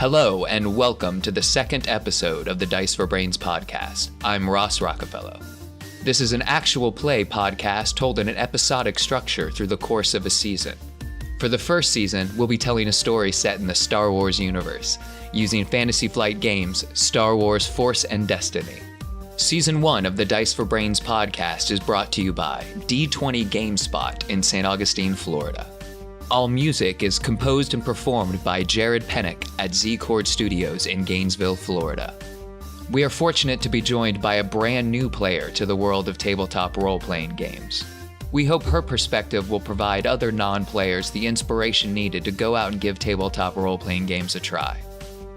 Hello, and welcome to the second episode of the Dice for Brains podcast. I'm Ross Rockefeller. This is an actual play podcast told in an episodic structure through the course of a season. For the first season, we'll be telling a story set in the Star Wars universe, using Fantasy Flight Games' Star Wars Force and Destiny. Season 1 of the Dice for Brains podcast is brought to you by D20 GameSpot in St. Augustine, Florida. All music is composed and performed by Jared Pennick at Z-Chord Studios in Gainesville, Florida. We are fortunate to be joined by a brand new player to the world of tabletop role-playing games. We hope her perspective will provide other non-players the inspiration needed to go out and give tabletop role-playing games a try.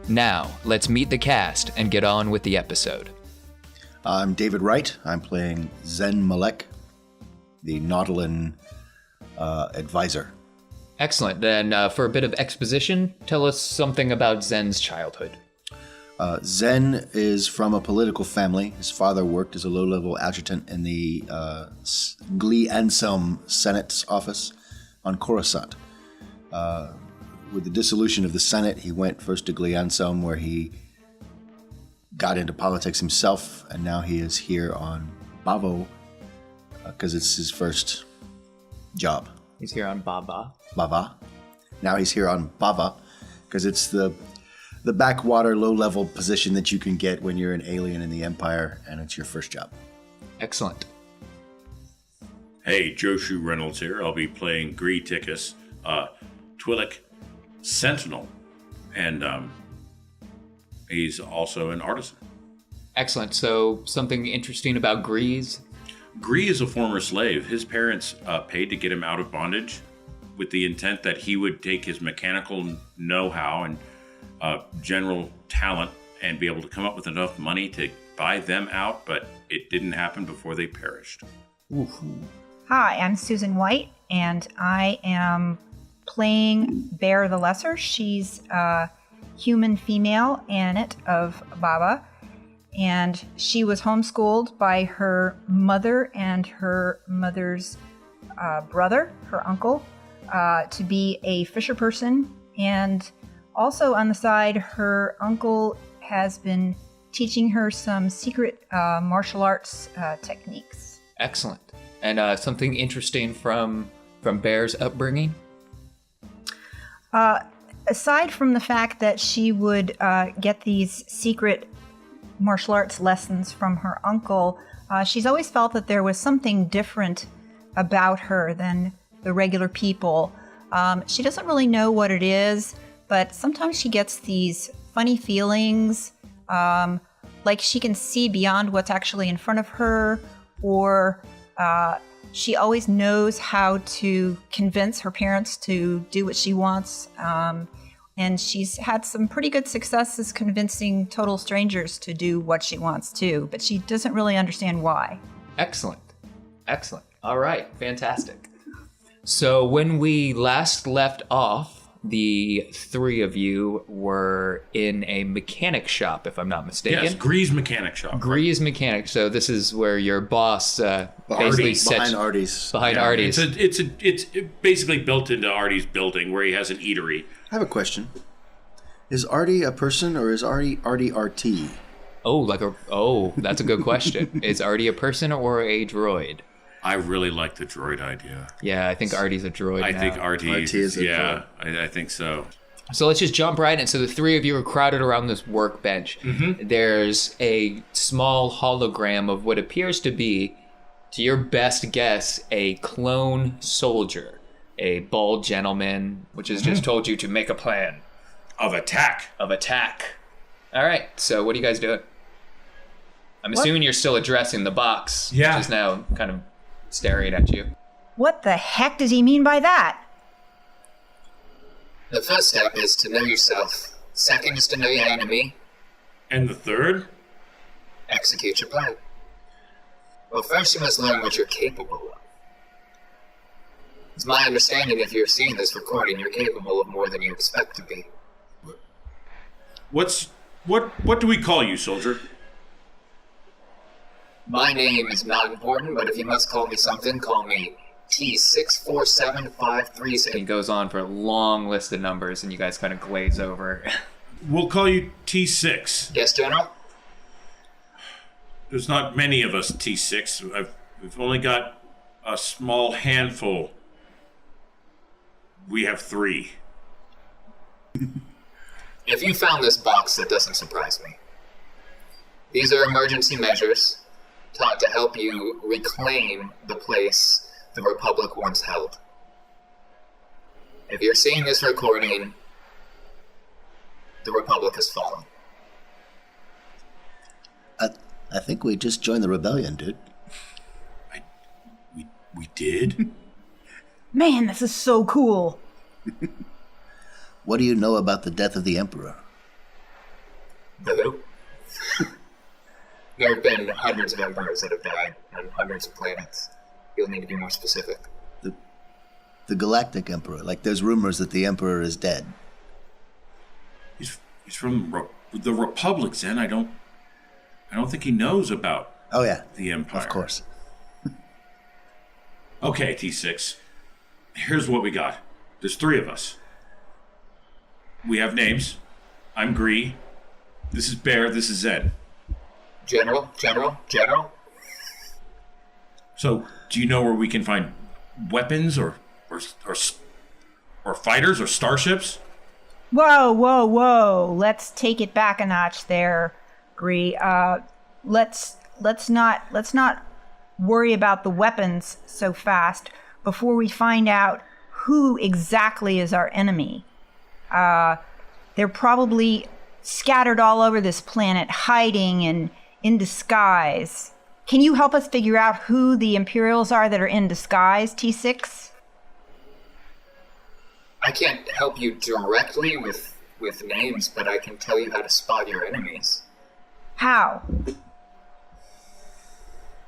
Now, let's meet the cast and get on with the episode. I'm David Wright. I'm playing Zen Malek, the Nautilin advisor. Excellent. Then for a bit of exposition, tell us something about Zen's childhood. Zen is from a political family. His father worked as a low-level adjutant in the Gli Anselm Senate's office on Coruscant. With the dissolution of the Senate, he went first to Gli Anselm, where he got into politics himself, and now he is here on Bavo because it's his first job. He's here on Bava. Now he's here on Bava because it's the backwater, low-level position that you can get when you're an alien in the Empire, and it's your first job. Excellent. Hey, Joshu Reynolds here. I'll be playing Gree Tickus, Twi'lek Sentinel, and he's also an artisan. Excellent. So something interesting about Grease? Gree is a former slave. His parents paid to get him out of bondage with the intent that he would take his mechanical know-how and general talent and be able to come up with enough money to buy them out, but it didn't happen before they perished. Ooh. Hi, I'm Susan White, and I am playing Bear the Lesser. She's a human female Annette of Baba. And she was homeschooled by her mother and her mother's brother, her uncle, to be a fisher person. And also on the side, her uncle has been teaching her some secret martial arts techniques. Excellent. And something interesting from Bear's upbringing? Aside from the fact that she would get these secret martial arts lessons from her uncle, she's always felt that there was something different about her than the regular people. She doesn't really know what it is, but sometimes she gets these funny feelings, like she can see beyond what's actually in front of her, or she always knows how to convince her parents to do what she wants. And she's had some pretty good successes convincing total strangers to do what she wants to, but she doesn't really understand why. Excellent. All right, fantastic. So when we last left off, the three of you were in a mechanic shop, if I'm not mistaken. Yes, Gree's Mechanic Shop. Gree's Mechanic. So this is where your boss basically sets... Behind Artie's. Behind Artie's. It's basically built into Artie's building where he has an eatery. I have a question. Is Artie a person, or is Artie RT? Oh, that's a good question. Is Artie a person or a droid? I really like the droid idea. Yeah, I think Artie's a droid now. I think Artie is a droid. droid. I think so. So let's just jump right in. So the three of you are crowded around this workbench. Mm-hmm. There's a small hologram of what appears to be, to your best guess, a clone soldier. A bald gentleman, which has just told you to make a plan. Of attack. All right, so what are you guys doing? I'm assuming you're still addressing the box, which is now kind of staring at you. What the heck does he mean by that? The first step is to know yourself. Second is to know your enemy. And the third? Execute your plan. Well, first you must learn what you're capable of. It's my understanding if you're seeing this recording, you're capable of more than you expect to be. What do we call you, soldier? My name is not important, but if you must call me something, call me T647536. He goes on for a long list of numbers, and you guys kind of glaze over. We'll call you T6. Yes, General? There's not many of us T6. We've only got a small handful. We have 3. If you found this box, that doesn't surprise me. These are emergency measures taught to help you reclaim the place the Republic once held. If you're seeing this recording, the Republic has fallen. I think we just joined the rebellion, dude. We did? Man, this is so cool. What do you know about the death of the Emperor? The who? There have been hundreds of emperors that have died on hundreds of planets. You'll need to be more specific. The Galactic Emperor. Like, there's rumors that the Emperor is dead. He's from the Republic, Zen. I don't think he knows about the Empire. Of course. Okay, T6. Here's what we got. There's 3 of us. We have names. I'm Gree. This is Bear. This is Zen. General? So, do you know where we can find weapons or fighters or starships? Whoa. Let's take it back a notch there, Gree. Let's not worry about the weapons so fast before we find out who exactly is our enemy. They're probably scattered all over this planet, hiding and in disguise. Can you help us figure out who the Imperials are that are in disguise, T6? I can't help you directly with names, but I can tell you how to spot your enemies. How?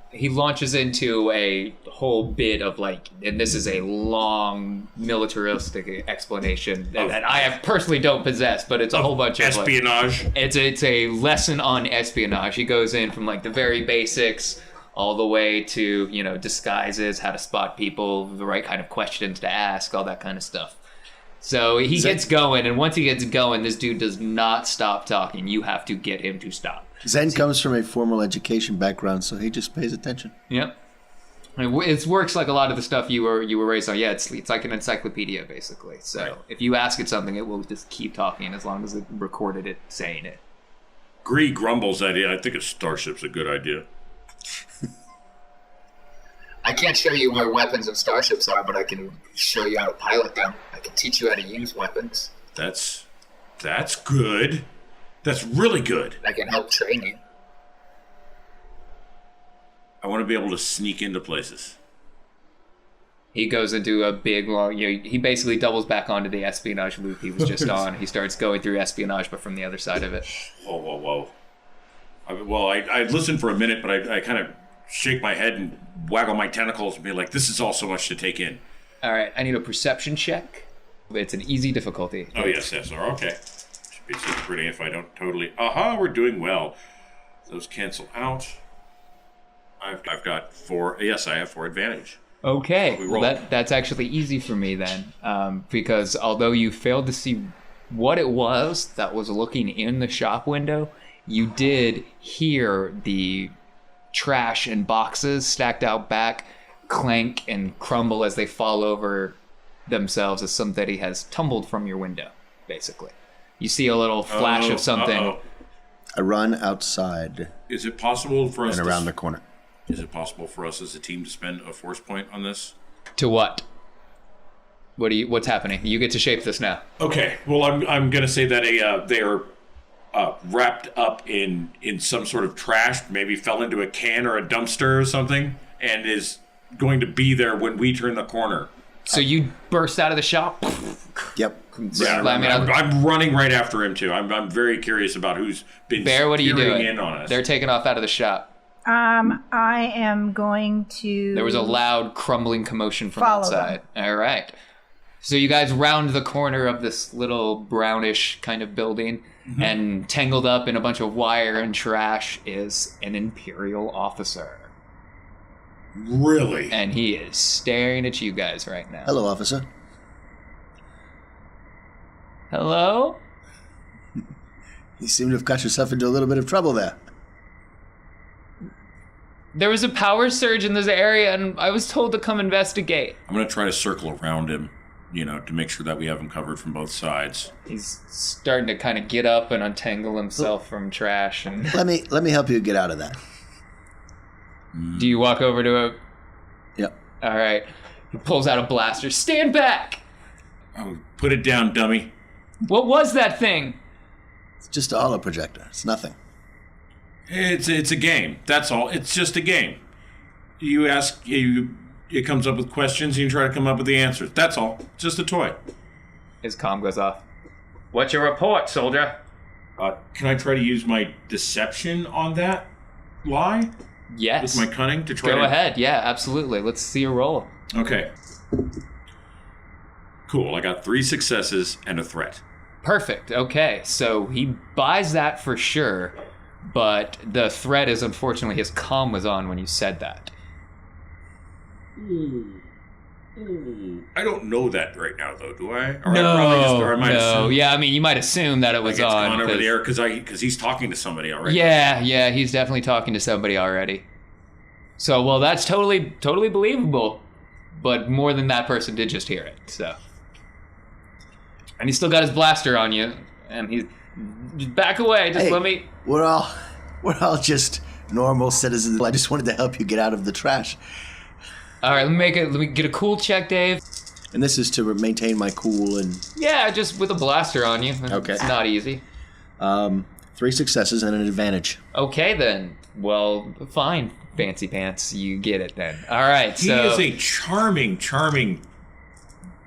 He launches into a whole bit of and this is a long militaristic explanation that I personally don't possess, but it's a whole bunch of espionage. It's a lesson on espionage. He goes in from the very basics all the way to disguises, how to spot people, the right kind of questions to ask, all that kind of stuff. So he gets going, and once he gets going, this dude does not stop talking. You have to get him to stop. Zen comes from a formal education background, so he just pays attention. Yep. It works like a lot of the stuff you were raised on. Yeah, it's like an encyclopedia, basically. So right. If you ask it something, it will just keep talking as long as it recorded it saying it. Gree grumbles at it. I think a starship's a good idea. I can't show you where weapons and starships are, but I can show you how to pilot them. I can teach you how to use weapons. That's good. That's really good. I can help train you. I want to be able to sneak into places. He goes into a big, long... he basically doubles back onto the espionage loop he was just on. He starts going through espionage, but from the other side of it. Whoa. I listened for a minute, but I kind of shake my head and waggle my tentacles and be like, this is all so much to take in. All right, I need a perception check. It's an easy difficulty. Oh, yes, okay. Should be so pretty if I don't totally... we're doing well. Those cancel out. I've got 4... Yes, I have 4 advantage. Okay, well, that's actually easy for me then, because although you failed to see what it was that was looking in the shop window, you did hear the trash and boxes stacked out back clank and crumble as they fall over themselves as somebody has tumbled from your window, basically. You see a little flash of something. I run outside. Is it possible for us and around the corner. Is it possible for us as a team to spend a force point on this? To what? What's happening? You get to shape this now. Okay. Well, I'm going to say that they are wrapped up in some sort of trash, maybe fell into a can or a dumpster or something, and is going to be there when we turn the corner. So you burst out of the shop? Yep. Yeah, I'm running right after him too. I'm very curious about who's been Bear, what are you doing? In on us. They're taking off out of the shop. I am going to... There was a loud crumbling commotion from follow outside. them. All right. So you guys round the corner of this little brownish kind of building, and tangled up in a bunch of wire and trash is an Imperial officer. Really? And he is staring at you guys right now. Hello, officer. Hello? You seem to have got yourself into a little bit of trouble there. There was a power surge in this area, and I was told to come investigate. I'm going to try to circle around him, to make sure that we have him covered from both sides. He's starting to kind of get up and untangle himself from trash. And Let me help you get out of that. do you walk over to him? Yep. All right. He pulls out a blaster. Stand back! Oh, put it down, dummy. What was that thing? It's just a holo projector. It's nothing. It's a game. That's all. It's just a game. You ask, it comes up with questions, and you try to come up with the answers. That's all. It's just a toy. His comm goes off. What's your report, soldier? Can I try to use my deception on that lie? Yes. With my cunning to try Go ahead. Yeah, absolutely. Let's see a roll. Okay. Cool. I got 3 successes and a threat. Perfect. Okay. So he buys that for sure, but the threat is unfortunately his comm was on when you said that. I don't know that right now, though, do I? Or No. I might assume Yeah, I mean, you might assume that it was it's on. gone over the air because he's talking to somebody already. Yeah, he's definitely talking to somebody already. So, well, that's totally believable. But more than that person did just hear it, so. And he's still got his blaster on you, and he's just back away. Just let me. We're all just normal citizens. I just wanted to help you get out of the trash. All right, let me get a cool check, Dave. And this is to maintain my cool and. Yeah, just with a blaster on you. Okay. It's not easy. 3 successes and an advantage. Okay then. Well, fine, fancy pants. You get it then. All right. He is a charming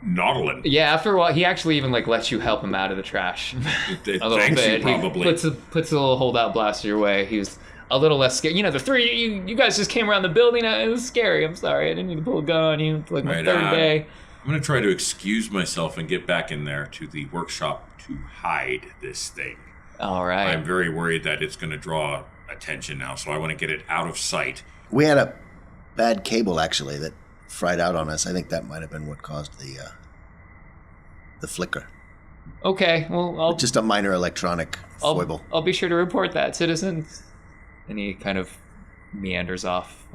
Nautilin. Yeah, after a while, he actually even lets you help him out of the trash. A little Thanks, bit. you probably. He puts a little holdout blaster your way. He was a little less scared. The 3 you guys just came around the building. It was scary. I'm sorry. I didn't need to pull a gun on you. It's like my third day. I'm going to try to excuse myself and get back in there to the workshop to hide this thing. All right. I'm very worried that it's going to draw attention now, so I want to get it out of sight. We had a bad cable, actually, that fried out on us. I think that might have been what caused the flicker. Okay. Well, Just a minor electronic foible. I'll be sure to report that, citizens. And he kind of meanders off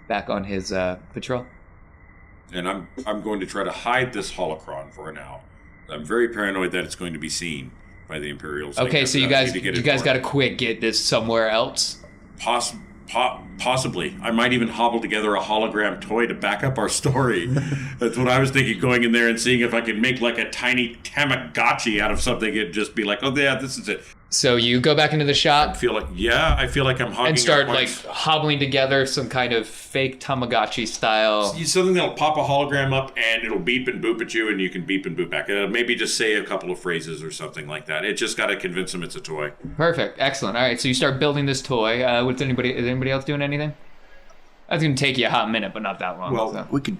back on his patrol. And I'm going to try to hide this holocron for now. I'm very paranoid that it's going to be seen by the Imperials. Okay, so you guys got to get this somewhere else. Possibly. I might even hobble together a hologram toy to back up our story. That's what I was thinking, going in there and seeing if I could make a tiny Tamagotchi out of something and just be like, oh yeah, this is it. So you go back into the shop. I feel like I'm hogging and start up hobbling together some kind of fake Tamagotchi style. Something that'll pop a hologram up and it'll beep and boop at you and you can beep and boop back. Maybe just say a couple of phrases or something like that. It just got to convince them it's a toy. Perfect. Excellent. All right, so you start building this toy. Is anybody else doing anything? That's going to take you a hot minute, but not that long. Well, we could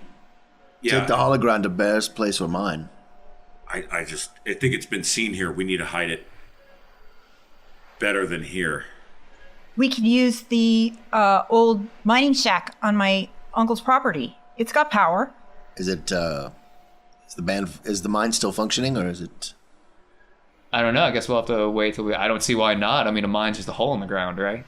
take the hologram to Bear's place or mine. I think it's been seen here. We need to hide it better than here. We could use the old mining shack on my uncle's property. It's got power. Is the mine still functioning, or is it? I don't know. I guess we'll have to wait till I don't see why not. I mean, a mine's just a hole in the ground, right?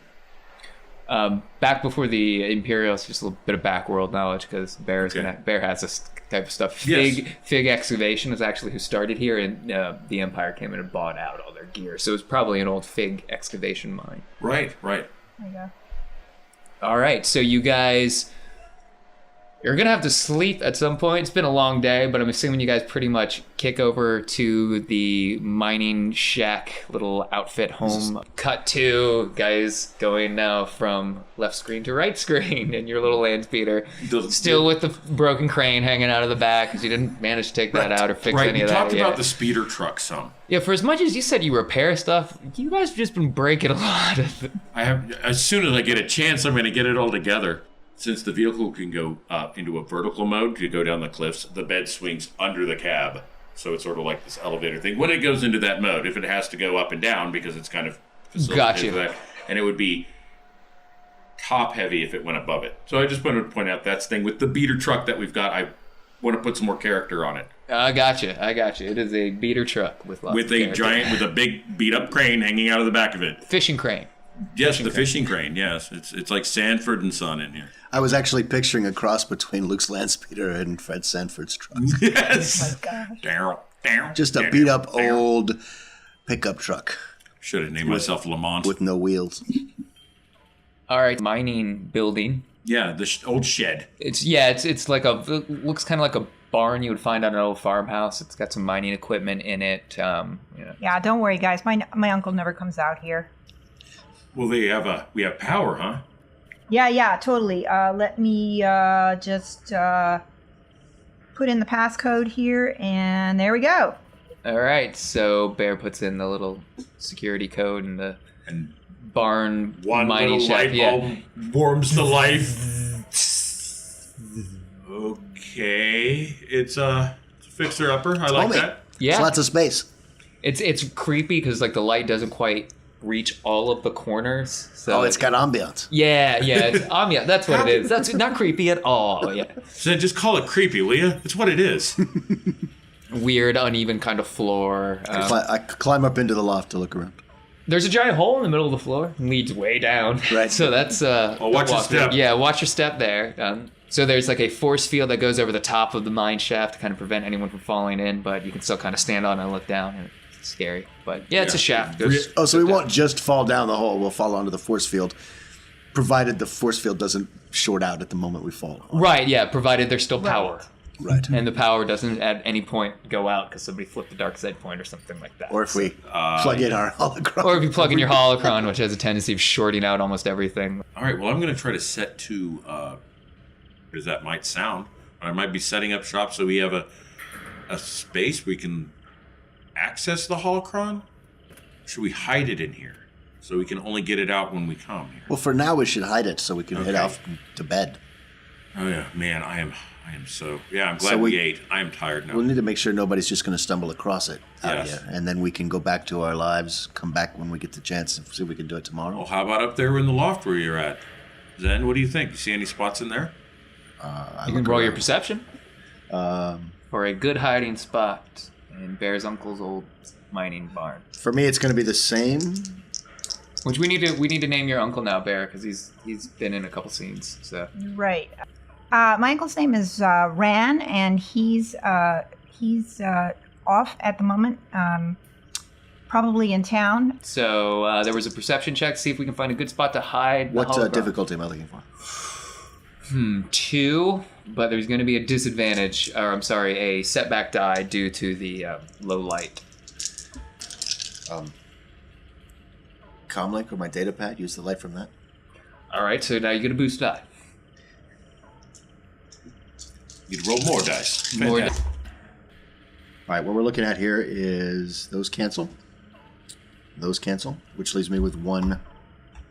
Back before the Imperials, just a little bit of backworld knowledge, because Bear has this type of stuff. Fig Excavation is actually who started here, and the Empire came in and bought out all their gear. So it's probably an old Fig Excavation mine. Right. There you go. All right, so you guys, you're going to have to sleep at some point. It's been a long day, but I'm assuming you guys pretty much kick over to the mining shack little outfit home. Cut to guys going now from left screen to right screen in your little land speeder. Still with the broken crane hanging out of the back because you didn't manage to take that out or fix any of that. Right, we talked about the speeder truck some. Yeah, for as much as you said you repair stuff, you guys have just been breaking a lot of it. As soon as I get a chance, I'm going to get it all together. Since the vehicle can go into a vertical mode to go down the cliffs, the bed swings under the cab. So it's sort of like this elevator thing. When it goes into that mode, if it has to go up and down, because it's kind of gotcha. That, and it would be top heavy if it went above it. So I just wanted to point out that thing with the beater truck that we've got. want to put some more character on it. I gotcha. It is a beater truck with lots of character. With a big beat up crane hanging out of the back of it. Fishing crane. Yes, fishing crane. Yes, it's like Sanford and Son in here. I was actually picturing a cross between Luke's land speeder and Fred Sanford's truck. Yes. Oh my gosh. Just a beat up old pickup truck Should have named myself Lamont. with no wheels. All right, mining building. Yeah, the old shed. It's like it looks kind of like a barn you would find on an old farmhouse. It's got some mining equipment in it. Yeah, don't worry, guys. My uncle never comes out here. Well, we have power, huh? Yeah, totally. Let me just put in the passcode here, and there we go. All right, so Bear puts in the little security code and the barn One mining little shaft. light bulb warms the life. Okay, it's a fixer upper. I like that. Yeah, There's lots of space. it's creepy because like the light doesn't quite reach all of the corners. So It's got ambiance. yeah, it's ambiance. That's what it is. That's not creepy at all. Yeah, So just call it creepy, will you? It's what it is. weird, uneven kind of floor. I climb up into the loft to look around. There's a giant hole in the middle of the floor. Leads way down. Right. So that's watch your step. Yeah, watch your step there. So there's like a force field that goes over the top of the mine shaft to kind of prevent anyone from falling in, but you can still kind of stand on it and look down. And it's scary, but yeah, it's a shaft. So we won't just fall down the hole. We'll fall onto the force field, provided the force field doesn't short out at the moment we fall. Right. Yeah. Provided there's still power. Right. And the power doesn't at any point go out because somebody flipped the dark side point or something like that. Or if we plug in our holocron. Or if you plug in your holocron, which has a tendency of shorting out almost everything. All right, well, I'm going to try to set to, as that might sound, but I might be setting up shop so we have a space we can access the holocron. Should we hide it in here so we can only get it out when we come here? Well, for now we should hide it so we can head off to bed. Oh, yeah, man, I am so... Yeah, I'm glad we ate. I am tired now. We'll need to make sure nobody's just going to stumble across it out Yes. here. And then we can go back to our lives, come back when we get the chance, and see if we can do it tomorrow. Well, how about up there in the loft where you're at? Zen, what do you think? You see any spots in there? You can roll your perception Um, for a good hiding spot in Bear's uncle's old mining barn. for me, it's going to be the same. Which we need to name your uncle now, Bear, because he's been in a couple scenes. So Right. My uncle's name is Ran, and he's off at the moment, probably in town. So there was a perception check. See if we can find a good spot to hide. What the holocron. difficulty am I looking for? 2, but there's going to be a disadvantage, or I'm sorry, a setback die due to the low light. Comlink or my data pad? Use the light from that. All right, so now you get a boost die. You'd roll more dice. More Fantastic. All right, what we're looking at here is those cancel, which leaves me with 1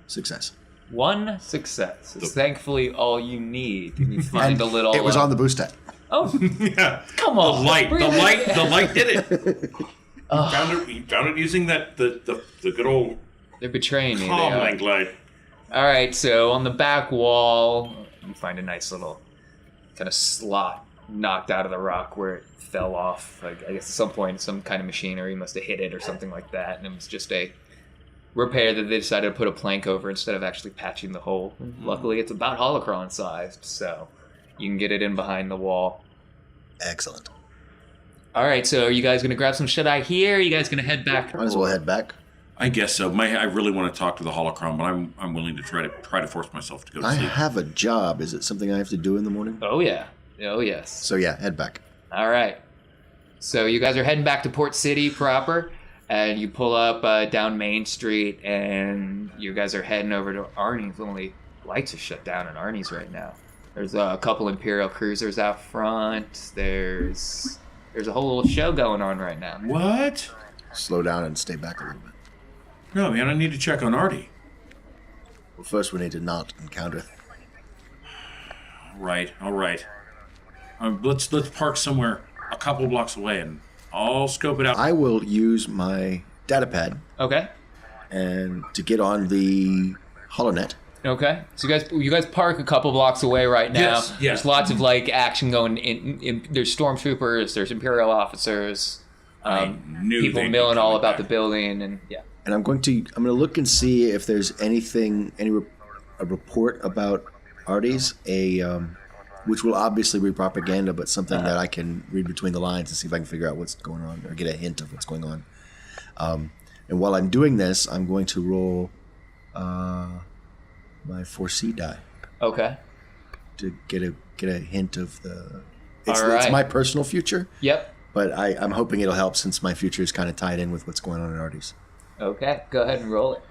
success. 1 success is thankfully all you need. And you find a little. It was on the boost die. Oh, Yeah. come on! The light did it. Oh, He found it using the good old they're betraying me. They calm are. link light. All right, so on the back wall, you find a nice little kind of slot knocked out of the rock where it fell off. Like, I guess at some point, some kind of machinery must have hit it or something like that, and it was just a repair that they decided to put a plank over instead of actually patching the hole. And luckily, it's about holocron sized, so you can get it in behind the wall. Excellent. All right, so are you guys going to grab some shut-eye here? Or are you guys going to head back? Might as well head back. I guess so. I really want to talk to the holocron, but I'm willing to try to force myself to go to I sleep. have a job. Is it something I have to do in the morning? Oh, yeah. Oh, yes. So yeah, head back. All right. So you guys are heading back to Port City proper, and you pull up down Main Street, and you guys are heading over to Arnie's. Only lights are shut down in Arnie's right now. There's a couple Imperial cruisers out front. There's a whole little show going on right now. What? Slow down and stay back a little bit. No, man, I need to check on Artie. Well, first we need to not encounter. All right. Let's park somewhere a couple blocks away, and I'll scope it out. I will use my data pad Okay. and to get on the HoloNet Okay, so you guys park a couple blocks away right now. Yes, yeah. There's lots of like action going. There's stormtroopers. There's Imperial officers. People milling all about the building, and yeah. And I'm going to look and see if there's a report about Artie's, which will obviously be propaganda, but something that I can read between the lines and see if I can figure out what's going on or get a hint of what's going on. And while I'm doing this, I'm going to roll my 4C die. Okay. To get a hint of the. All right. It's my personal future. Yep. But I'm hoping it'll help since my future is kind of tied in with what's going on in Artie's. Okay, go ahead and roll it.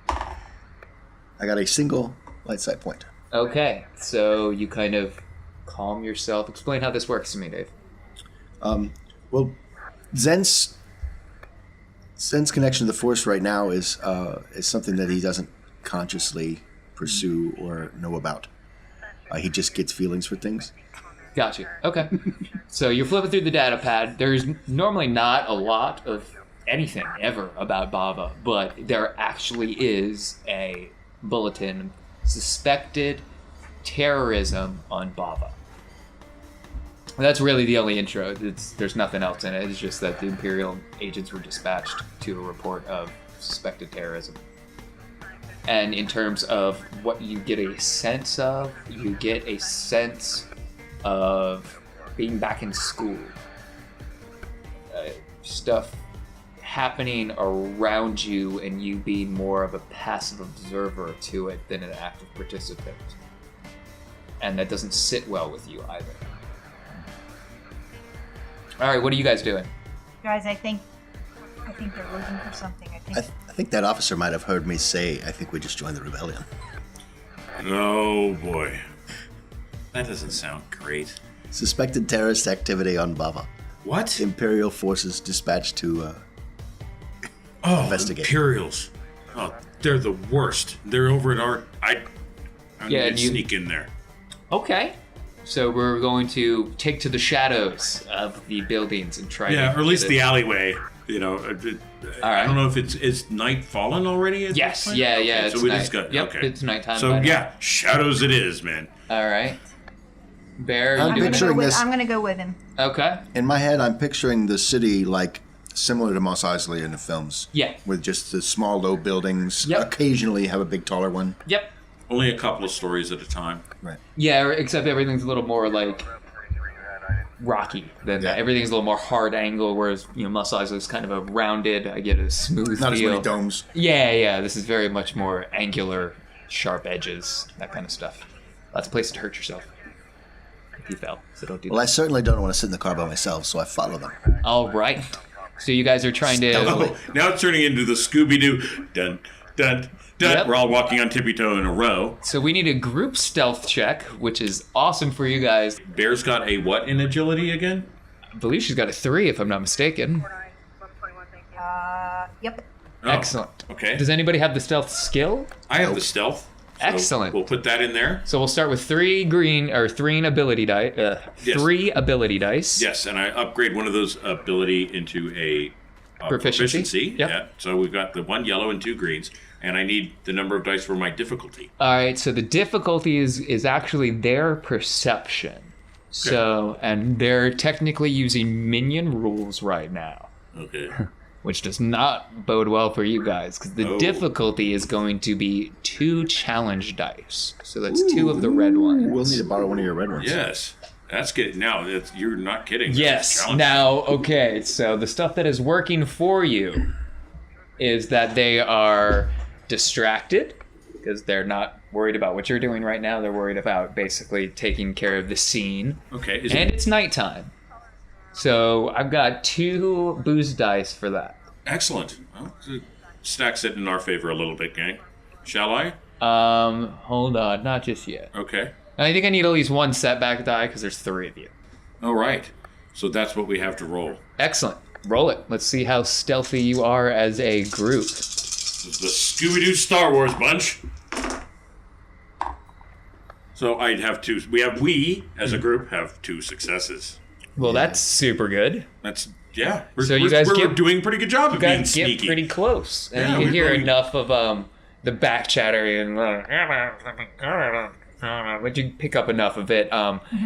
I got a single light side point. Okay, so you kind of calm yourself. Explain how this works to me, Dave. Well, Zen's connection to the Force right now is something that he doesn't consciously pursue or know about. He just gets feelings for things. Gotcha. Okay. So you're flipping through the data pad. There's normally not a lot of anything ever about Bava, but there actually is a bulletin, suspected terrorism on Bava. That's really the only intro. There's nothing else in it. It's just that the Imperial agents were dispatched to a report of suspected terrorism. And in terms of what you get a sense of, you get a sense of being back in school. Stuff happening around you and you being more of a passive observer to it than an active participant. And that doesn't sit well with you either. Alright, what are you guys doing? Guys, I think they're looking for something. I think that officer might have heard me say, I think we just joined the rebellion. Oh boy. That doesn't sound great. Suspected terrorist activity on Bava. What? Imperial forces dispatched to investigate. Imperials. Oh, they're the worst. They're over at our... I'm going to sneak in there. Okay. So we're going to take to the shadows of the buildings and try to... Yeah, or at least the alleyway. You know, All right. I don't know if is night fallen already? Yes, yeah, Okay, it's so we night. just got... Yep, okay. it's nighttime. So yeah, shadows it is, man. All right. Bear, I'm you doing picturing it? this. I'm going to go with him. Okay. In my head, I'm picturing the city like similar to Mos Eisley in the films. Yeah. With just the small, low buildings. Yep. Occasionally have a big, taller one. Yep. Only a couple of stories at a time. Right. Yeah, except everything's a little more like rocky than that. Everything's a little more hard angle, whereas Mos Eisley is kind of a rounded. I get a smooth Not feel. as many domes. Yeah. This is very much more angular, sharp edges, that kind of stuff. Lots of places to hurt yourself if you fell. So don't do that. Well, I certainly don't want to sit in the car by myself, so I follow them. All right. So you guys are trying to. Oh, now it's turning into the Scooby-Doo. Dun, dun, dun. Yep. We're all walking on tippy-toe in a row. So we need a group stealth check, which is awesome for you guys. Bear's got a what in agility again? I believe she's got a 3, if I'm not mistaken. Yep. Oh, Excellent. Okay. Does anybody have the stealth skill? I have the stealth. So Excellent. We'll put that in there. So we'll start with 3 ability dice. Yes. 3 ability dice. Yes, and I upgrade one of those ability into a proficiency. Yep. Yeah. So we've got the 1 yellow and 2 greens, and I need the number of dice for my difficulty. All right. So the difficulty is actually their perception. So, and they're technically using minion rules right now, Okay. which does not bode well for you guys, because the difficulty is going to be 2 challenge dice. So that's 2 of the red ones. We'll need to borrow one of your red ones. Yes. That's good. Now, you're not kidding. Yes. That's a challenge. Now, okay. So the stuff that is working for you is that they are distracted because they're not worried about what you're doing right now. They're worried about basically taking care of the scene. Okay. And it's nighttime. So I've got 2 booze dice for that. Excellent. Well, it stacks it in our favor a little bit, gang. Shall I? Hold on. Not just yet. Okay. I think I need at least 1 setback die because there's 3 of you. All right. So that's what we have to roll. Excellent. Roll it. Let's see how stealthy you are as a group. This is the Scooby-Doo Star Wars bunch. So I'd have 2. We, as a group, have 2 successes. Well, that's super good. That's, yeah. So you guys we're get- doing a pretty good job of You being guys get sneaky. pretty close. And Yeah, you can we hear really- enough of the back chattering, but you pick up enough of it.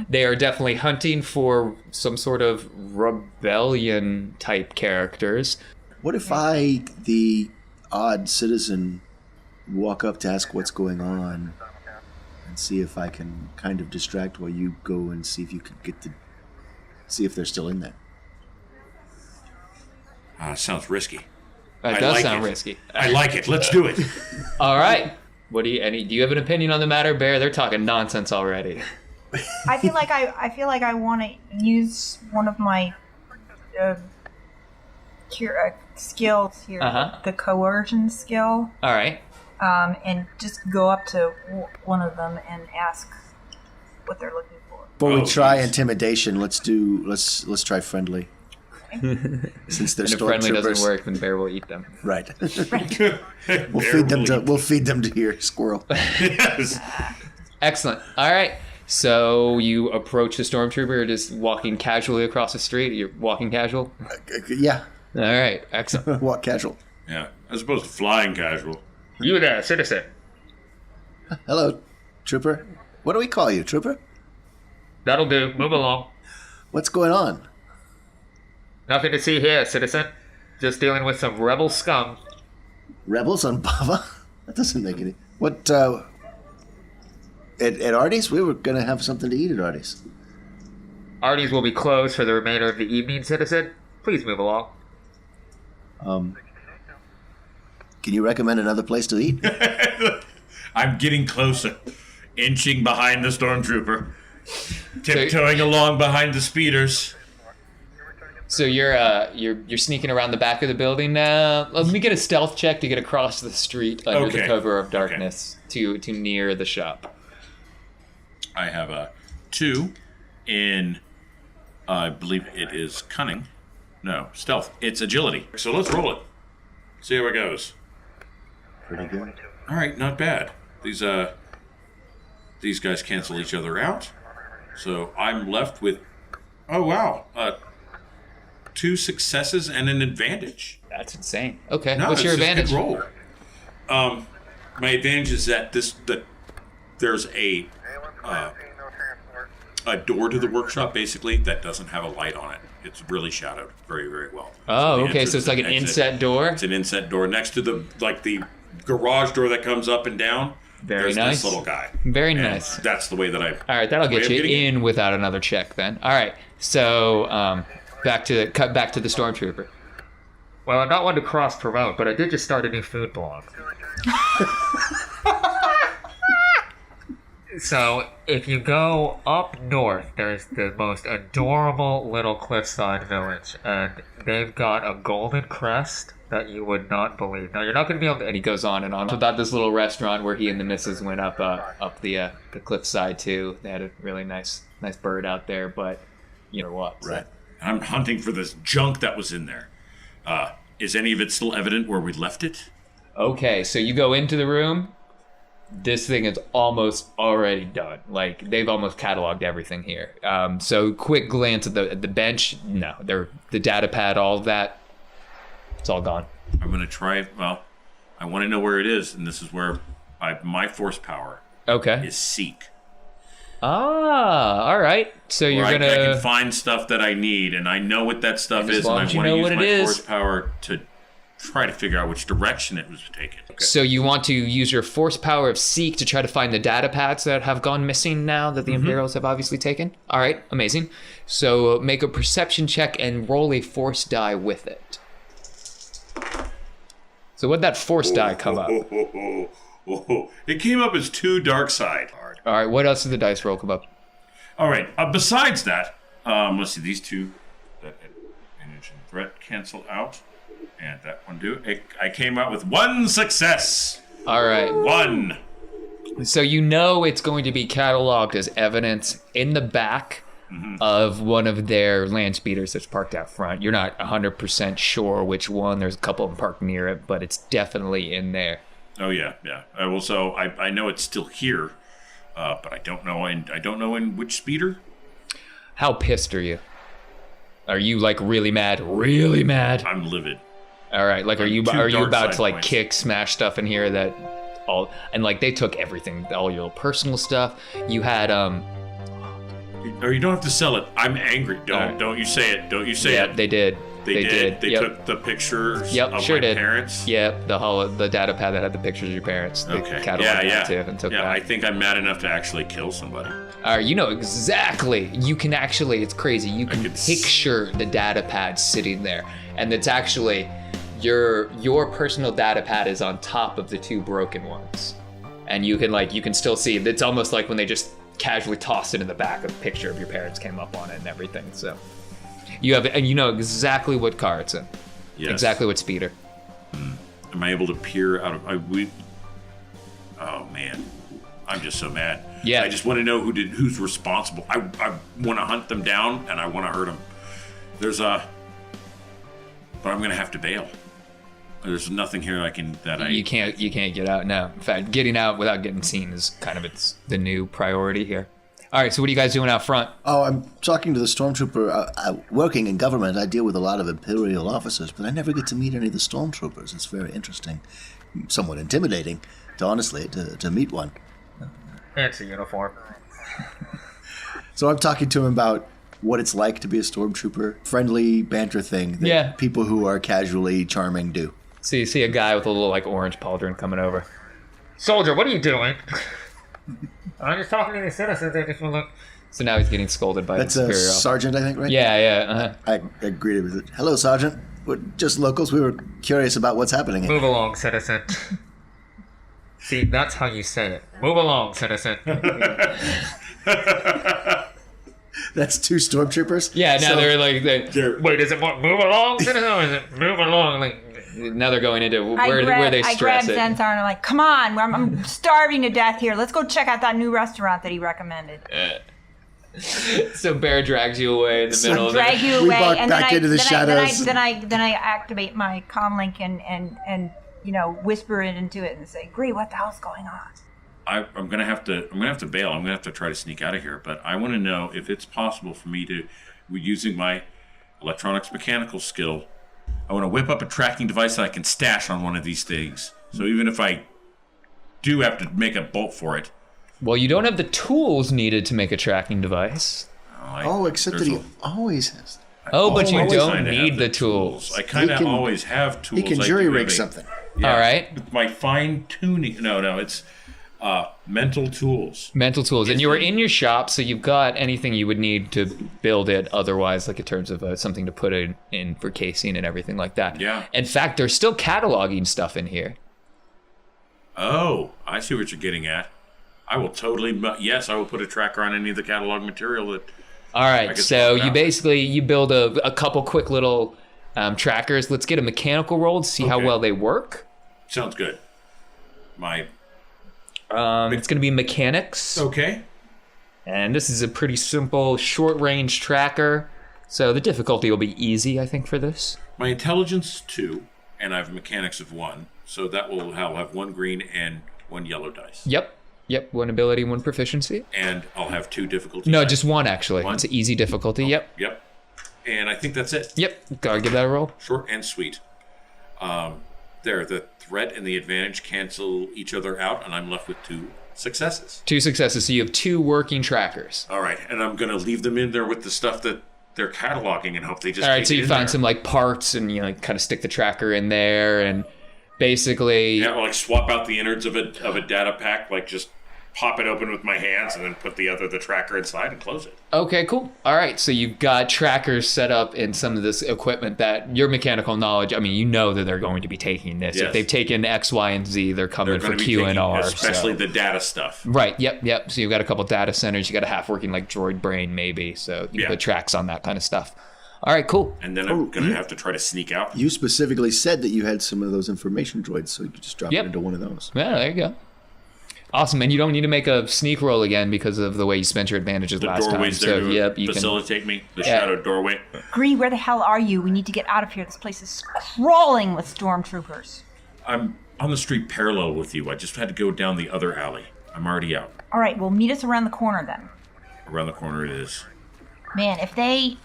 They are definitely hunting for some sort of rebellion type characters. What if I, the odd citizen, walk up to ask what's going on and see if I can kind of distract while you go and see if you can get to see if they're still in there? Sounds risky. That does sound risky. I like it. Let's do it. All right. Do you have an opinion on the matter, Bear? They're talking nonsense already. I feel like I want to use one of my skills here, the coercion skill. All right. And just go up to one of them and ask what they're looking for. Before we try intimidation, let's try friendly. Since they're and if friendly doesn't work, then Bear will eat them. Right. We'll feed them to your squirrel. Yes. Excellent. All right. So you approach the stormtrooper, just walking casually across the street. You're walking casual. Yeah. All right. Excellent. Walk casual. Yeah, as opposed to flying casual. You there, citizen? Hello, trooper. What do we call you, trooper? That'll do. Move along. What's going on? Nothing to see here, citizen. Just dealing with some rebel scum. Rebels on Bava? That doesn't make any... What, At Artie's? We were going to have something to eat at Artie's. Artie's will be closed for the remainder of the evening, citizen. Please move along. Can you recommend another place to eat? I'm getting closer. Inching behind the stormtrooper. Tiptoeing along behind the speeders. So you're sneaking around the back of the building now. Let me get a stealth check to get across the street under the cover of darkness to near the shop. I have a 2 in, I believe it is cunning. No, stealth. It's agility. So let's roll it. See how it goes. Pretty good. All right, not bad. These guys cancel each other out. So I'm left with, 2 successes and an advantage. That's insane. Okay, No, what's your it's a advantage? good roll. My advantage is that there's a door to the workshop basically that doesn't have a light on it. It's really shadowed very, very well. Oh, So okay. So it's like an inset door. It's an inset door next to the garage door that comes up and down. Very There's nice. this little guy. Very And nice. That's the way that I. All right, that'll get you in without another check then. All right, so cut back to the stormtrooper. Well, I'm not one to cross promote, but I did just start a new food blog. So if you go up north, there's the most adorable little cliffside village, and they've got a golden crest that you would not believe. Now you're not going to be able to. And he goes on and on about this little restaurant where he and the missus went up the cliffside too. They had a really nice bird out there, but you know what? Right. I'm hunting for this junk that was in there. Is any of it still evident where we left it? Okay, so you go into the room. This thing is almost already done. Like, they've almost cataloged everything here. So quick glance at the bench. No, the data pad, all of that. It's all gone. I'm going to try. Well, I want to know where it is, and this is where my force power is seek. Ah, all right. So you're I gonna. I can find stuff that I need, and I know what that stuff is, and I want to use my force power to try to figure out which direction it was taken. Okay. So you want to use your force power of seek to try to find the data pads that have gone missing now that the Imperials have obviously taken. All right, amazing. So make a perception check and roll a force die with it. So what'd that force die come up? It came up as 2 dark side. All right, what else did the dice roll come up? All right, besides that, let's see, these 2, that advantage and threat cancel out, and that one do. I came out with 1 success. All right. 1. So you know it's going to be cataloged as evidence in the back of one of their land speeders that's parked out front. You're not 100% sure which one. There's a couple of them parked near it, but it's definitely in there. Oh yeah. So I know it's still here, but I don't know in which speeder. How pissed are you? Are you like really mad? Really mad? I'm livid. All right. Like, are you about to like points. kick, smash stuff in here that all, and like they took everything, all your personal stuff. You had Or you don't have to sell it. I'm angry. Don't you say it. Don't you say it. They did. They did. They Yep. took the pictures Yep, of sure my did. parents. Yep, the data pad that had the pictures of your parents. They Okay. cataloged that too and took yeah, that. I think I'm mad enough to actually kill somebody. All right, you know exactly. You can actually, it's crazy. You can picture the data pad sitting there, and it's actually your personal data pad is on top of the two broken ones, and you can still see. It's almost like when they just casually tossed it in the back. A picture of your parents came up on it and everything. So you have, and you know exactly what car it's in. Yes. Exactly what speeder. Am I able to peer out of? Oh man, I'm just so mad. Yeah. I just want to know who's responsible. I want to hunt them down and I want to hurt them. But I'm gonna have to bail. There's nothing here You can't get out now. In fact, getting out without getting seen is kind of the new priority here. All right, so what are you guys doing out front? Oh, I'm talking to the stormtrooper. Working in government, I deal with a lot of Imperial officers, but I never get to meet any of the stormtroopers. It's very interesting, somewhat intimidating, to meet one. Fancy uniform. So I'm talking to him about what it's like to be a stormtrooper, friendly banter thing that people who are casually charming do. So you see a guy with a little like orange pauldron coming over. Soldier, what are you doing? I'm just talking to the citizens. I just want to look. So now he's getting scolded by That's the a superior. sergeant, I think, right? Yeah. I agreed with it. Hello, Sergeant. We're just locals. We were curious about what's happening here. Move along, citizen. See, that's how you say it. Move along, citizen. That's two stormtroopers? Yeah, now they're like, wait, is it more move along, citizen, or is it move along? Like, now they're going into where they I stress grabbed it. Zen's arm and I'm like, come on, I'm starving to death here. Let's go check out that new restaurant that he recommended. So Bear drags you away in the middle. Drag you We away, walk and back into the shadows. Then I activate my comlink and whisper it into it and say, Gree, what the hell's going on? I'm gonna have to bail. I'm gonna have to try to sneak out of here. But I want to know if it's possible for me to, using my electronics mechanical skill, I want to whip up a tracking device that I can stash on one of these things. So even if I do have to make a bolt for it. Well, you don't have the tools needed to make a tracking device. Except that he always has. But you always don't kinda have need the the tools. I kind of He can- always have tools. He can I jury do rig have something. Yeah, All right. with my fine tuning. No, it's mental tools. Mental tools. And you were in your shop, so you've got anything you would need to build it otherwise, like in terms of something to put in for casing and everything like that. Yeah. In fact, they're still cataloging stuff in here. Oh, I see what you're getting at. I will totally, yes, I will put a tracker on any of the catalog material that. All right, can so swap it you build a couple quick little trackers. Let's get a mechanical roll to see how Okay. well they work. Sounds good. It's going to be mechanics. Okay. And this is a pretty simple short-range tracker. So the difficulty will be easy, I think, for this. My intelligence 2, and I have mechanics of 1, so that will have 1 green and 1 yellow dice. Yep, 1 ability, 1 proficiency. And I'll have 2 difficulty. No, dice. just 1, actually. One? It's an easy difficulty, yep. Yep. And I think that's it. Yep, gotta give that a roll. Short and sweet. The threat and the advantage cancel each other out, and I'm left with 2 successes. 2 successes, so you have 2 working trackers. All right, and I'm going to leave them in there with the stuff that they're cataloging and hope they just All right, take so it you in find there. some like parts and you kind of stick the tracker in there and basically... Yeah, like swap out the innards of a data pack, like just pop it open with my hands and then put the tracker inside and close it. Okay, cool. All right, so you've got trackers set up in some of this equipment that your mechanical knowledge, I mean, you know that they're going to be taking this. Yes. If they've taken X, Y, and Z, they're coming They're for going to be Q taking and R. especially so. the data stuff. Right, yep. So you've got a couple data centers. You got a half-working like droid brain maybe, so you put tracks on that kind of stuff. All right, cool. And then I'm going to have to try to sneak out. You specifically said that you had some of those information droids, so you could just drop it into one of those. Yeah, there you go. Awesome, and you don't need to make a sneak roll again because of the way you spent your advantages The last time. doorway's So, there to you facilitate me. The Yeah. shadowed doorway. Gree, where the hell are you? We need to get out of here. This place is crawling with stormtroopers. I'm on the street parallel with you. I just had to go down the other alley. I'm already out. All right, well, meet us around the corner then. Around the corner it is. Man, if they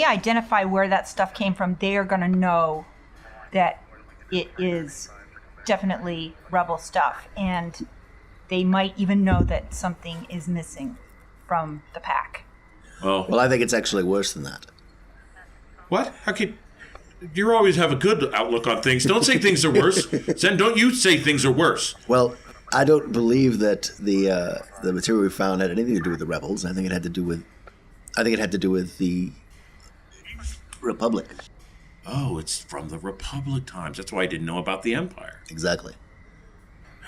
identify where that stuff came from, they are going to know that it is definitely rebel stuff, and they might even know that something is missing from the pack. Well, I think it's actually worse than that. What? How could... You always have a good outlook on things. Don't say things are worse. Zen, don't you say things are worse. Well, I don't believe that the material we found had anything to do with the rebels. I think it had to do with the Republic. Oh, it's from the Republic times. That's why I didn't know about the Empire. Exactly.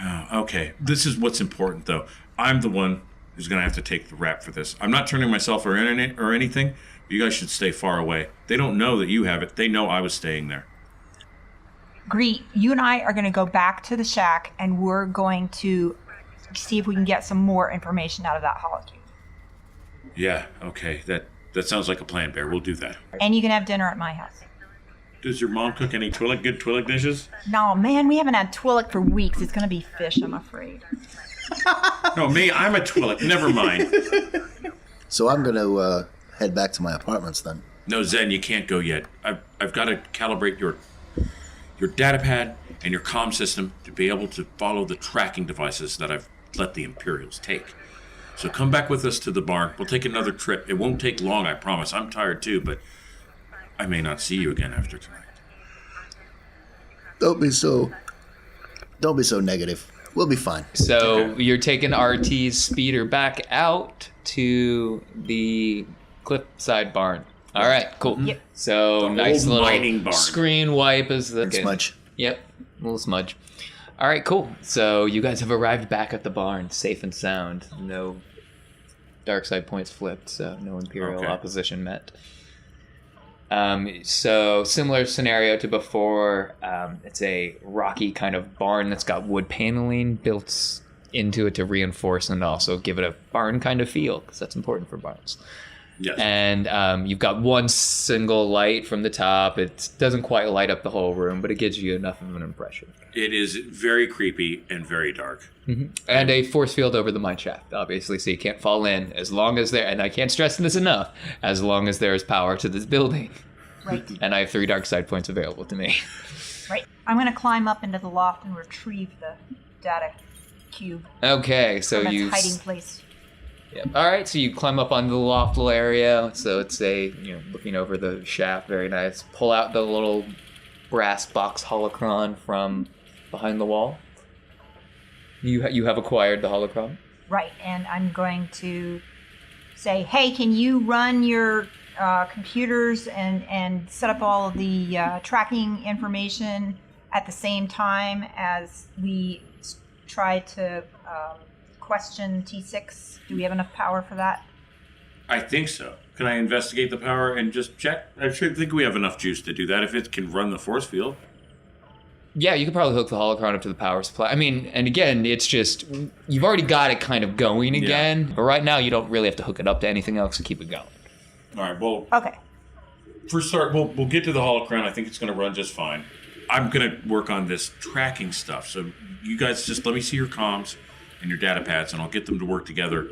Oh, okay. This is what's important, though. I'm the one who's going to have to take the rap for this. I'm not turning myself or anything. You guys should stay far away. They don't know that you have it. They know I was staying there. Greet, you and I are going to go back to the shack, and we're going to see if we can get some more information out of that holo-cube. Yeah, okay. That sounds like a plan, Bear. We'll do that. And you can have dinner at my house. Does your mom cook any good Twi'lek dishes? No, man, we haven't had Twi'lek for weeks. It's going to be fish, I'm afraid. No, me, I'm a Twi'lek. Never mind. So I'm going to head back to my apartments then. No, Zen, you can't go yet. I've got to calibrate your data pad and your comm system to be able to follow the tracking devices that I've let the Imperials take. So come back with us to the barn. We'll take another trip. It won't take long, I promise. I'm tired too, but I may not see you again after tonight. Don't be so negative. We'll be fine. So you're taking RT's speeder back out to the cliffside barn. All right, cool. Yep. So The nice old little mining barn. screen wipe as the Smudge. Yep, a little smudge. All right, cool. So you guys have arrived back at the barn, safe and sound. No dark side points flipped, so no Imperial opposition met. So similar scenario to before. It's a rocky kind of barn that's got wood paneling built into it to reinforce and also give it a barn kind of feel, because that's important for barns. Yes. And you've got one single light from the top. It doesn't quite light up the whole room, but it gives you enough of an impression. It is very creepy and very dark. Mm-hmm. And a force field over the mine shaft, obviously, so you can't fall in as long as there, and I can't stress this enough, as long as there is power to this building. Right. And I have 3 dark side points available to me. Right. I'm going to climb up into the loft and retrieve the data cube Okay, so from you... its hiding place. Yep. All right, so you climb up onto the loft little area. So it's looking over the shaft, very nice. Pull out the little brass box holocron from behind the wall. You have acquired the holocron. Right, and I'm going to say, hey, can you run your computers and set up all of the tracking information at the same time as we try to question T6? Do we have enough power for that? I think so. Can I investigate the power and just check? I should think we have enough juice to do that if it can run the force field. Yeah, you could probably hook the holocron up to the power supply. I mean, and again, it's just, you've already got it kind of going again, but right now you don't really have to hook it up to anything else to keep it going. All right, well, Okay. for start, we'll get to the holocron. I think it's going to run just fine. I'm going to work on this tracking stuff. So you guys just let me see your comms and your data pads, and I'll get them to work together.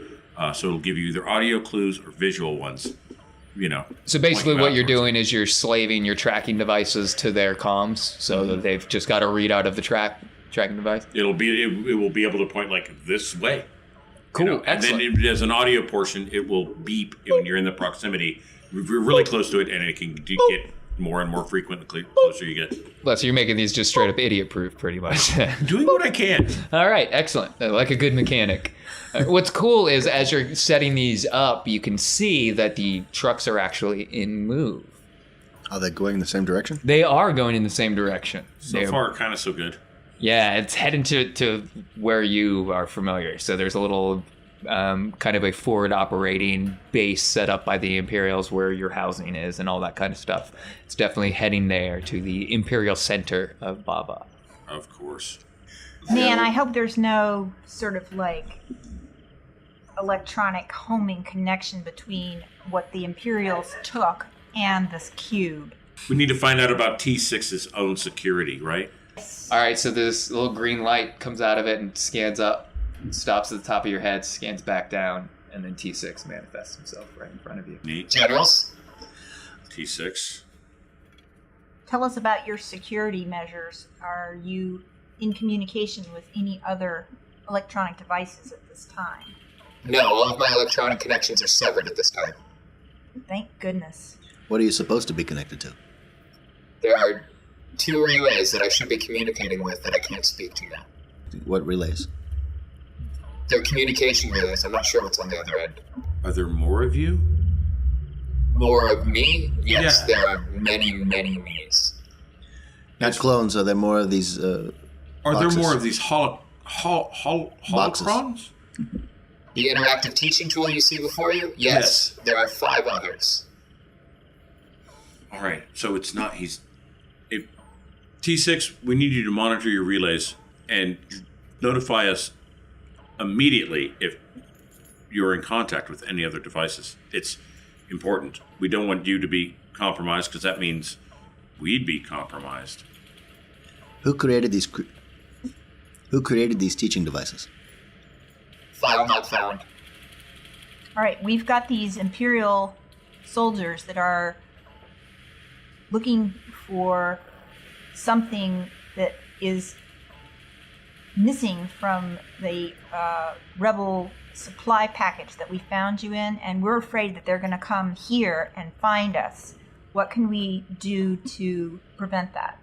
So it'll give you either audio clues or visual ones. So basically what you're doing is you're slaving your tracking devices to their comms, so that they've just got a readout of the tracking device. It will be able to point like this way. Cool, excellent. And then as an audio portion, it will beep when you're in the proximity. We're really close to it, and it can get more and more frequent the closer you get. So you're making these just straight up idiot proof, pretty much. Doing what I can. All right, excellent. Like a good mechanic. What's cool is as you're setting these up, you can see that the trucks are actually in move. Are they going in the same direction? They are going in the same direction. So far, kind of so good. Yeah, it's heading to where you are familiar. So there's a little kind of a forward operating base set up by the Imperials where your housing is and all that kind of stuff. It's definitely heading there to the Imperial center of Baba. Of course. Man, I hope there's no sort of like electronic homing connection between what the Imperials took and this cube. We need to find out about T6's own security, right? All right, so this little green light comes out of it and scans up, stops at the top of your head, scans back down, and then T6 manifests himself right in front of you. Neat. Generals? T6. Tell us about your security measures. Are you in communication with any other electronic devices at this time? No, all of my electronic connections are severed at this time. Thank goodness. What are you supposed to be connected to? There are 2 relays that I should be communicating with that I can't speak to now. What relays? They're communication relays. I'm not sure what's on the other end. Are there more of you? More of me? Yes, Yeah. there are many, many me's. Not clones. Are there more of these Are boxes? there more of these holocrons? The interactive teaching tool you see before you? Yes. There are 5 others. All right, so it's not T6, we need you to monitor your relays and notify us immediately if you're in contact with any other devices. It's important. We don't want you to be compromised because that means we'd be compromised. Who created these teaching devices? File not found. All right, we've got these Imperial soldiers that are looking for something that is missing from the rebel supply package that we found you in, and we're afraid that they're going to come here and find us. What can we do to prevent that?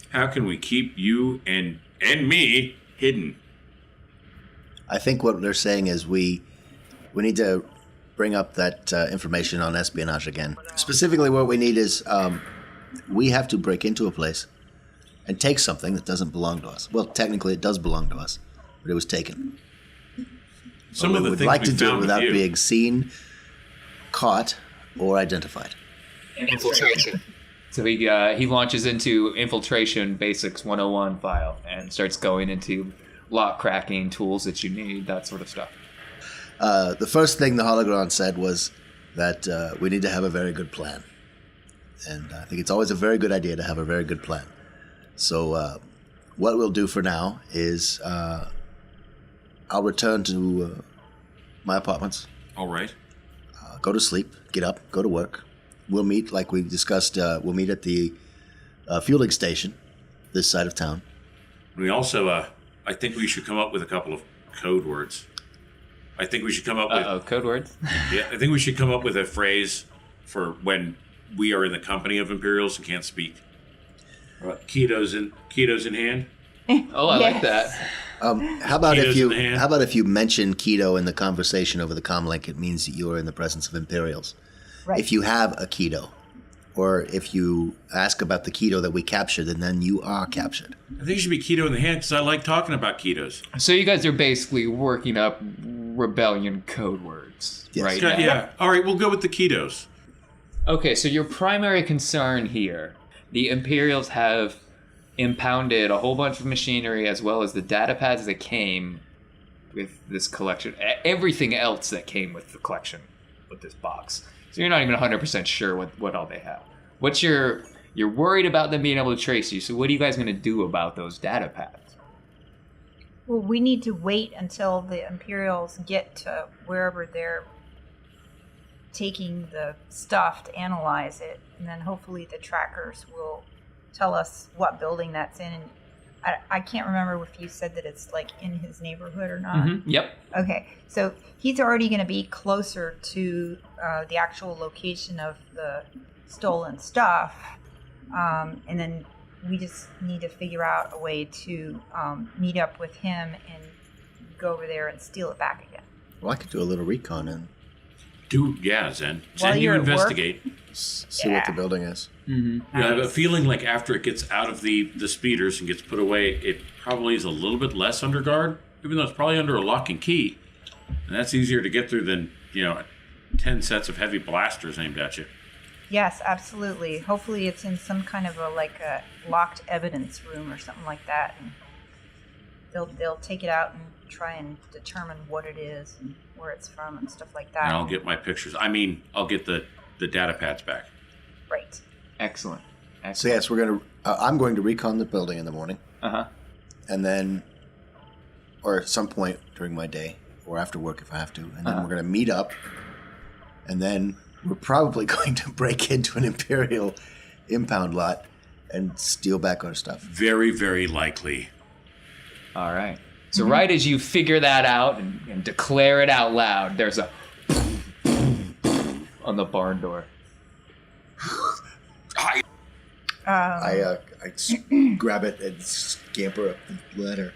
How can we keep you and me hidden? I think what they're saying is we need to bring up that information on espionage again. Specifically, what we need is we have to break into a place and take something that doesn't belong to us. Well, technically, it does belong to us, but it was taken. Some of the would things like we to do it found without with you. being seen, caught, or identified. Infiltration. So he launches into Infiltration Basics 101 file and starts going into lock cracking tools that you need, that sort of stuff. The first thing the hologram said was that we need to have a very good plan. And I think it's always a very good idea to have a very good plan. So what we'll do for now is I'll return to my apartments, All right. go to sleep, get up, go to work. We'll meet, like we discussed, we'll meet at the fueling station this side of town. We also, I think we should come up with a couple of code words. I think we should come up with... Code words? Yeah, I think we should come up with a phrase for when we are in the company of Imperials and can't speak. Ketos in hand. Oh, I like that. How about Keto's in the hand. if you mention keto in the conversation over the comlink, it means that you're in the presence of Imperials. Right. If you have a keto, or if you ask about the keto that we captured, and then you are captured. I think it should be keto in the hand because I like talking about ketos. So you guys are basically working up rebellion code words, Yes. right? Yeah, now. yeah. All right, we'll go with the ketos. Okay, so your primary concern here, the Imperials have impounded a whole bunch of machinery as well as the data pads that came with this collection, everything else that came with the collection, with this box. So you're not even 100% sure what all they have. You're worried about them being able to trace you, so what are you guys going to do about those data pads? Well, we need to wait until the Imperials get to wherever they're taking the stuff to analyze it, and then hopefully the trackers will tell us what building that's in. And I can't remember if you said that it's like in his neighborhood or not. Mm-hmm. Yep. Okay, so he's already going to be closer to the actual location of the stolen stuff, and then we just need to figure out a way to meet up with him and go over there and steal it back again. Well, I could do a little recon and Zen. While Zen, you you're at work? investigate. see what the building is. Mm-hmm. I have a feeling like after it gets out of the speeders and gets put away, it probably is a little bit less under guard, even though it's probably under a lock and key. And that's easier to get through than, 10 sets of heavy blasters aimed at you. Yes, absolutely. Hopefully it's in some kind of a locked evidence room or something like that. And they'll take it out and try and determine what it is and where it's from and stuff like that. And I'll get my pictures. I'll get the data pads back. Right. Excellent. So yes, I'm going to recon the building in the morning, and then, or at some point during my day, or after work if I have to, and then we're going to meet up, and then we're probably going to break into an Imperial impound lot and steal back our stuff. Very, very likely. All right. So right as you figure that out and declare it out loud, there's a on the barn door. I grab it and scamper up the ladder.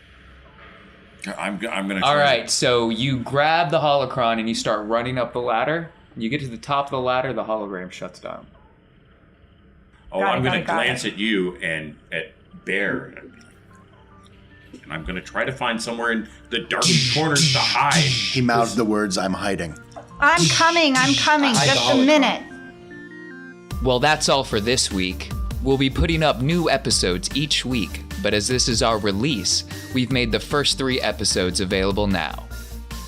I'm gonna. All right. So you grab the holocron and you start running up the ladder. You get to the top of the ladder, the hologram shuts down. Oh, I'm gonna glance at you and at Bear, and I'm gonna try to find somewhere in the darkest corners to hide. He mouthed the words, "I'm hiding." I'm coming. Just a minute. Well, that's all for this week. We'll be putting up new episodes each week, but as this is our release, we've made the first 3 episodes available now.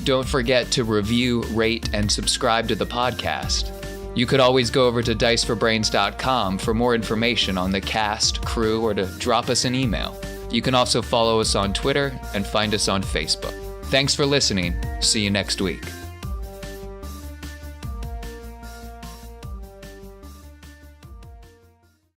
Don't forget to review, rate, and subscribe to the podcast. You could always go over to diceforbrains.com for more information on the cast, crew, or to drop us an email. You can also follow us on Twitter and find us on Facebook. Thanks for listening. See you next week.